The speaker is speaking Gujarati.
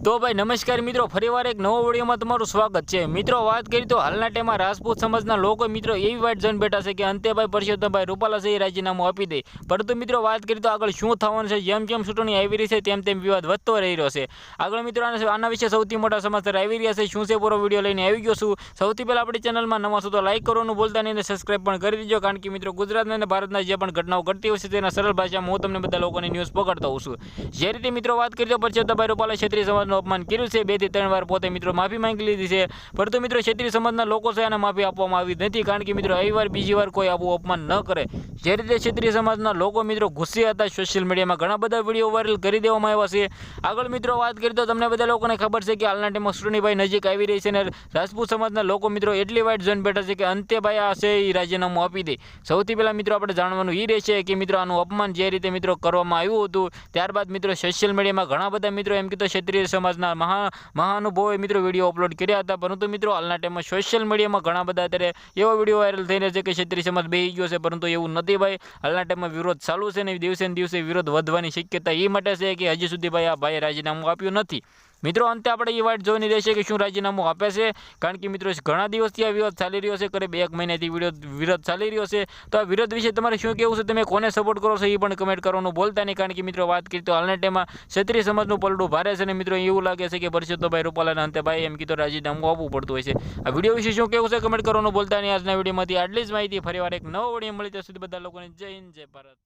તો ભાઈ નમસ્કાર મિત્રો, ફરીવાર એક નવો વિડીયોમાં તમારું સ્વાગત છે। મિત્રો વાત કરી તો હાલના ટાઈમમાં રાજપૂત સમાજના લોકો મિત્રો એવી વાટ જોઈને બેઠા છે કે અંતે ભાઈ પરસોત્તમભાઈ રૂપાલા છે એ રાજીનામું આપી દે। પરંતુ મિત્રો વાત કરી તો આગળ શું થવાનું છે, જેમ જેમ ચૂંટણી આવી રહી છે તેમ તેમ વિવાદ વધતો રહી રહ્યો છે। આગળ મિત્રો આના વિશે સૌથી મોટા સમાચાર આવી રહ્યા છે, શું છે પૂરો વિડીયો લઈને આવી ગયો છું। સૌથી પહેલા આપણી ચેનલમાં નવા છો તો લાઈક કરવાનું ભૂલતા નહીં અને સબસ્ક્રાઇબ પણ કરી દેજો, કારણ કે મિત્રો ગુજરાતના અને ભારતના જે પણ ઘટનાઓ ઘટતી હોય છે તેના સરળ ભાષામાં હું તમને બધા લોકોની ન્યૂઝ પકડતો હોઉં છું। જે રીતે મિત્રો વાત કરી તો પરસોત્તમભાઈ રૂપાલા ક્ષત્રિય સમાજનું અપમાન કર્યું છે, 2 થી 3 વાર પોતે મિત્રો માફી માંગી લીધી છે, પરંતુ મિત્રો ક્ષત્રિય સમાજના લોકો છે એને માફી આપવામાં આવી નથી, કારણ કે મિત્રો આવી વાર બીજી વાર કોઈ આવું અપમાન ન કરે। જે રીતે ક્ષત્રિય સમાજના લોકો મિત્રો ગુસ્સે હતા, સોશિયલ મીડિયામાં ઘણા બધા વિડીયો વાયરલ કરી દેવામાં આવ્યા છે। આગળ મિત્રો વાત કરી તો તમને બધા લોકોને ખબર છે કે હાલના ટાઈમમાં ચૂંટણીભાઈ નજીક આવી રહી છે અને રાજપૂત સમાજના લોકો મિત્રો એટલી વાઇટ જોઈને બેઠા છે કે અંતે ભાઈ આ છે એ રાજીનામું આપી દે। સૌથી પહેલા મિત્રો આપણે જાણવાનું એ રહેશે કે મિત્રો આનું અપમાન જે રીતે મિત્રો કરવામાં આવ્યું હતું, ત્યારબાદ મિત્રો સોશિયલ મીડિયામાં ઘણા બધા મિત્રો એમ કીધું ક્ષત્રિય સમાજના મહાનુભાવોએ મિત્રો વિડીયો અપલોડ કર્યા હતા, પરંતુ મિત્રો હાલના ટાઈમમાં સોશિયલ મીડિયામાં ઘણા બધા અત્યારે એવા વિડીયો વાયરલ થઈ રહ્યા છે કે ક્ષત્રિય સમાજ બેસી ગયો છે, પરંતુ એવું નથી ભાઈ। હાલના ટાઈમમાં વિરોધ ચાલુ છે અને દિવસે ને દિવસે વિરોધ વધવાની શક્યતા એ માટે છે કે હજી સુધી ભાઈ આ ભાઈએ રાજીનામું આપ્યું નથી। મિત્રો અંતે આપણે એ વાત જોવાની રહેશે કે શું રાજીનામું આપે છે, કારણ કે મિત્રો ઘણા દિવસથી આ વિરોધ ચાલી રહ્યો છે, કરીબ 1 મહિનાથી વિરોધ ચાલી રહ્યો છે। તો આ વિરોધ વિશે તમારે શું કહેવું છે, તમે કોને સપોર્ટ કરો છો એ પણ કમેન્ટ કરવાનું ભૂલતા નહીં, કારણ કે મિત્રો વાત કરી તો હાલના ટાઈમમાં ક્ષત્રિય સમાજનું પલડું ભારે છે અને મિત્રો એવું લાગે છે કે પરસોત્તમભાઈ રૂપાલાના અંતે ભાઈ એમ કીધું રાજીનામું આપવું પડતું હોય છે। આ વિડીયો વિશે શું કહેવું છે કમેન્ટ કરવાનું ભૂલતા નહીં। આજના વિડીયોમાંથી આટલી જ માહિતી, ફરીવાર એક નવો વિડીયો મળી ત્યાં સુધી બધા લોકોને જય હિન્દ, જય ભારત।